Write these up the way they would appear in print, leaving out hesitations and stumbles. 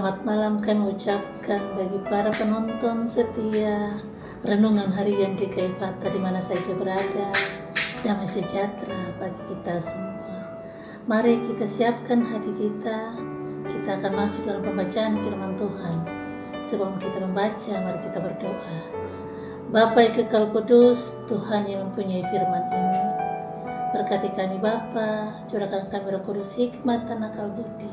Selamat malam kami ucapkan bagi para penonton setia renungan harian GKI Fakta di mana saja berada. Damai sejahtera bagi kita semua. Mari kita siapkan hati kita. Kita akan masuk dalam pembacaan firman Tuhan. Sebelum kita membaca, mari kita berdoa. Bapa yang kekal kudus, Tuhan yang mempunyai firman ini, berkati kami Bapa, curahkan kami Roh Kudus hikmat dan akal budi,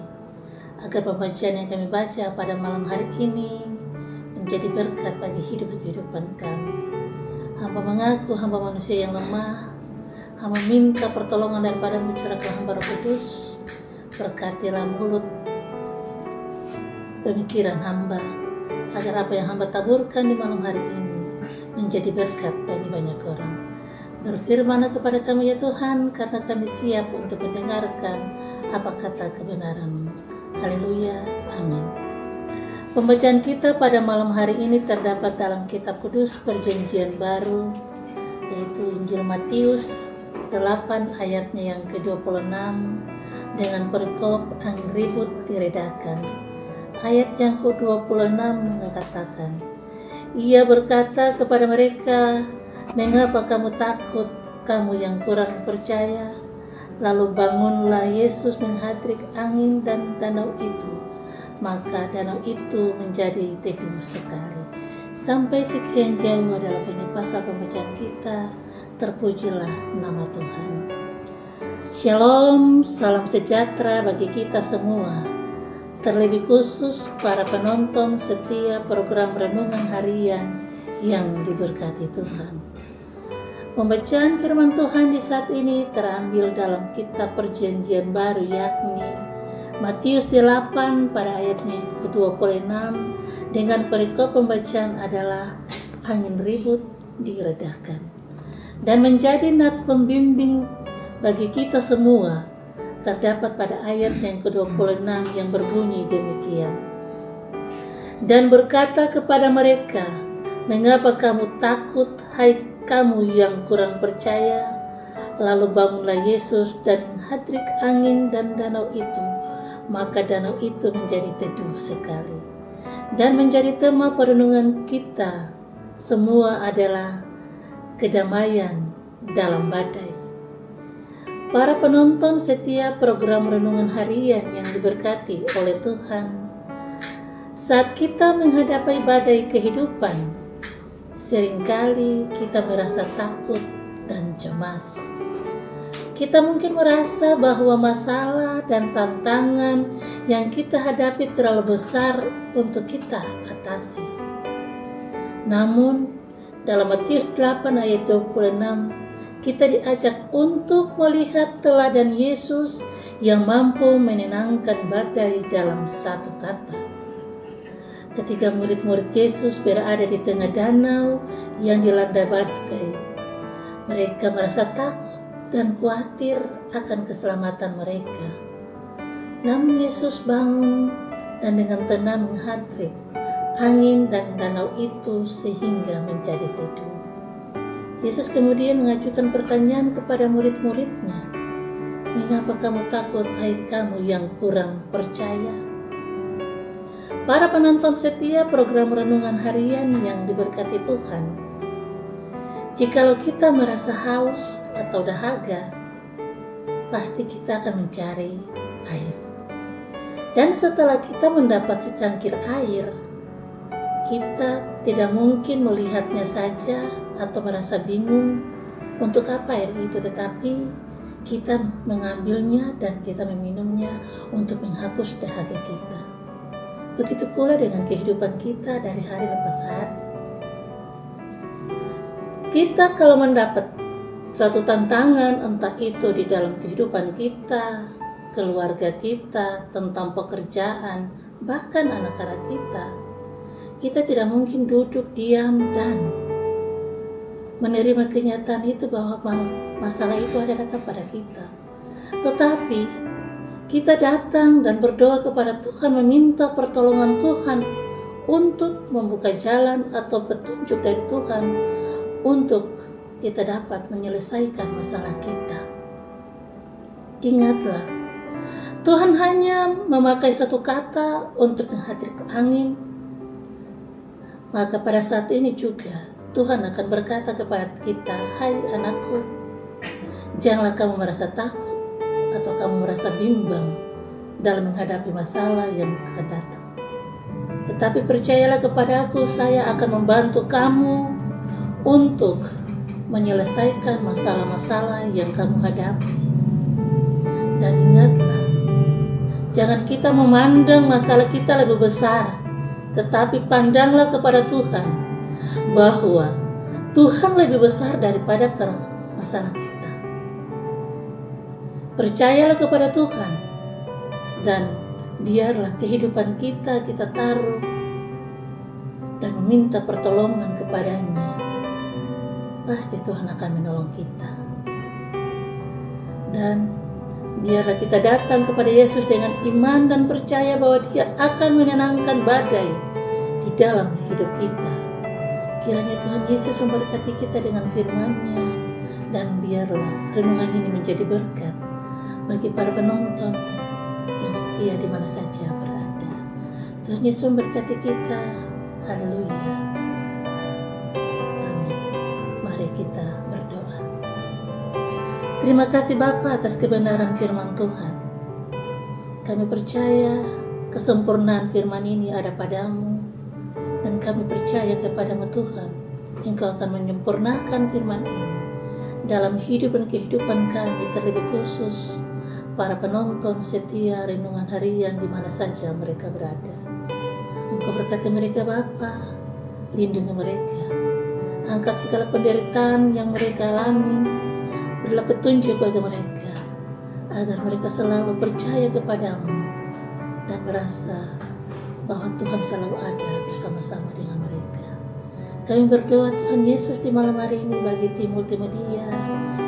agar pembacaan yang kami baca pada malam hari ini menjadi berkat bagi hidup kehidupan kami. Hamba mengaku hamba manusia yang lemah, hamba minta pertolongan daripadamu, curahkan hamba Roh Kudus, berkatilah mulut pemikiran hamba, agar apa yang hamba taburkan di malam hari ini menjadi berkat bagi banyak orang. Berfirmanlah kepada kami ya Tuhan, karena kami siap untuk mendengarkan apa kata kebenaran-Mu. Haleluya, amin. Pembacaan kita pada malam hari ini terdapat dalam kitab kudus Perjanjian Baru, yaitu Injil Matius 8 ayatnya yang ke-26 dengan perikop angin ribut diredakan. Ayat yang ke-26 mengatakan, Ia berkata kepada mereka, "Mengapa kamu takut, kamu yang kurang percaya?" Lalu bangunlah Yesus menghadrik angin dan danau itu. Maka danau itu menjadi teduh sekali. Sampai sekian jauh adalah pasal pembacaan kita. Terpujilah nama Tuhan. Shalom, salam sejahtera bagi kita semua. Terlebih khusus para penonton setia program Renungan Harian yang diberkati Tuhan. Pembacaan firman Tuhan di saat ini terambil dalam kitab Perjanjian Baru, yakni Matius 8 pada ayatnya ke-26 dengan perikop pembacaan adalah angin ribut diredakan. Dan menjadi nats pembimbing bagi kita semua terdapat pada ayat yang ke-26 yang berbunyi demikian. Dan berkata kepada mereka, "Mengapa kamu takut, hai kamu yang kurang percaya?" Lalu bangunlah Yesus dan menghadrik angin dan danau itu. Maka danau itu menjadi teduh sekali. Dan menjadi tema perenungan kita semua adalah kedamaian dalam badai. Para penonton setia program Renungan Harian yang diberkati oleh Tuhan, saat kita menghadapi badai kehidupan, seringkali kita merasa takut dan cemas. Kita mungkin merasa bahwa masalah dan tantangan yang kita hadapi terlalu besar untuk kita atasi. Namun, dalam Matius 8 ayat 26, kita diajak untuk melihat teladan Yesus yang mampu menenangkan badai dalam satu kata. Ketika murid-murid Yesus berada di tengah danau yang dilanda badai, mereka merasa takut dan khawatir akan keselamatan mereka. Namun Yesus bangun dan dengan tenang menghadrik angin dan danau itu sehingga menjadi teduh. Yesus kemudian mengajukan pertanyaan kepada murid-muridnya, "Mengapa kamu takut, hai kamu yang kurang percaya?" Para penonton setia program Renungan Harian yang diberkati Tuhan, jikalau kita merasa haus atau dahaga, pasti kita akan mencari air. Dan setelah kita mendapat secangkir air, kita tidak mungkin melihatnya saja atau merasa bingung untuk apa air itu, tetapi kita mengambilnya dan kita meminumnya untuk menghapus dahaga kita. Begitu pula dengan kehidupan kita dari hari lepas hari. Kita kalau mendapat suatu tantangan, entah itu di dalam kehidupan kita, keluarga kita, tentang pekerjaan, bahkan anak-anak kita tidak mungkin duduk diam dan menerima kenyataan itu bahwa masalah itu ada datang pada kita. Tetapi kita datang dan berdoa kepada Tuhan, meminta pertolongan Tuhan untuk membuka jalan atau petunjuk dari Tuhan untuk kita dapat menyelesaikan masalah kita. Ingatlah, Tuhan hanya memakai satu kata untuk menghadirkan angin, maka pada saat ini juga Tuhan akan berkata kepada kita, "Hai anakku, janganlah kamu merasa takut atau kamu merasa bimbang dalam menghadapi masalah yang akan datang. Tetapi percayalah kepada aku, saya akan membantu kamu untuk menyelesaikan masalah-masalah yang kamu hadapi." Dan ingatlah, jangan kita memandang masalah kita lebih besar, tetapi pandanglah kepada Tuhan, bahwa Tuhan lebih besar daripada masalah kita. Percayalah kepada Tuhan, dan biarlah kehidupan kita taruh dan meminta pertolongan kepadanya. Pasti Tuhan akan menolong kita. Dan biarlah kita datang kepada Yesus dengan iman dan percaya bahwa Dia akan menenangkan badai di dalam hidup kita. Kiranya Tuhan Yesus memberkati kita dengan firman-Nya, dan biarlah renungan ini menjadi berkat bagi para penonton yang setia di mana saja berada. Tuhan Yesus memberkati kita. Haleluya. Amin. Mari kita berdoa. Terima kasih Bapa atas kebenaran firman Tuhan. Kami percaya kesempurnaan firman ini ada padamu, dan kami percaya kepadamu Tuhan, Engkau akan menyempurnakan firman ini dalam hidup dan kehidupan kami, terlebih khusus para penonton setia renungan harian di mana saja mereka berada. Engkau berkati mereka Bapa, lindungi mereka, angkat segala penderitaan yang mereka alami, berilah petunjuk bagi mereka, agar mereka selalu percaya kepadamu dan merasa bahwa Tuhan selalu ada bersama-sama dengan mereka. Kami berdoa Tuhan Yesus di malam hari ini bagi tim multimedia,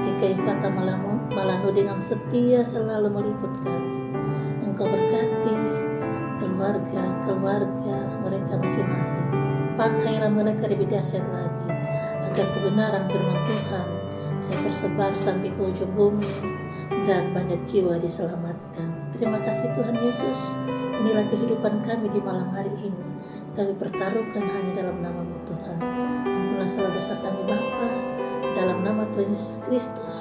GKI Fata Malano dengan setia selalu meliput kami. Engkau berkati keluarga mereka masing-masing. Pakailah mereka lebih dahsyat lagi, agar kebenaran firman Tuhan bisa tersebar sampai ke ujung bumi dan banyak jiwa diselamatkan. Terima kasih Tuhan Yesus. Inilah kehidupan kami di malam hari ini. Kami pertaruhkan hanya dalam nama-Mu Tuhan. Ampunilah segala dosa kami Bapa, dalam nama Tuhan Yesus Kristus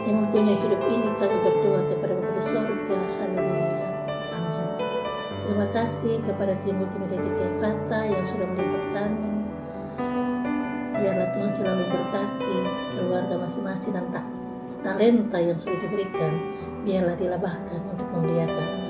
yang mempunyai hidup ini kami berdoa kepada Bapa di sorga. Haleluya. Amin. Terima kasih kepada tim multimedia GKI Fata yang sudah meliput kami. Biarlah Tuhan selalu berkati keluarga masing-masing dan talenta yang sudah diberikan. Biarlah dilabahkan untuk memuliakan